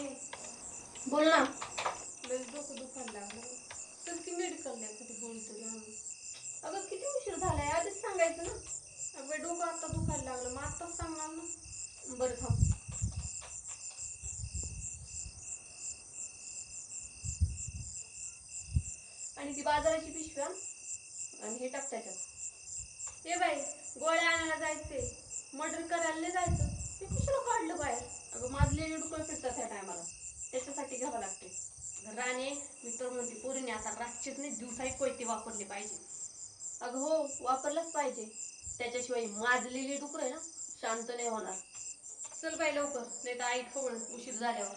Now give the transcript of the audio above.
वहिनी बोल ना. लस डोकं दुखायला लागलं. चल की मेडिकलला एखादी गोळी तरी आणू. अगं किती उशीर झालाय, आधीच सांगायचं ना. अगं डोकं आता दुखायला लागलं, मग आत्ताच सांगणार ना. बरं थांब. आणि ती बाजाराची पिशवी आण आणि हे टाक त्याच्यात. ए बाई, गोळ्या आणायला जायचंय, मर्डर करायला नाही जायचं. ते कशाला काढलं बाहेर? अगं माजलेली डुकरं फिरतात ह्या टायमाला, त्याच्यासाठी घ्यावं लागते. राणे मी तर म्हणते पोरीने आता रातचीच नाही दिवसाही कोयते वापरले पाहिजे. अगं हो, वापरलंच पाहिजे. त्याच्याशिवाय माजलेली डुकरं आहे ना शांत नाही होणार. चल बाई लवकर, नाही तर आई खवळ उशीर झाल्यावर.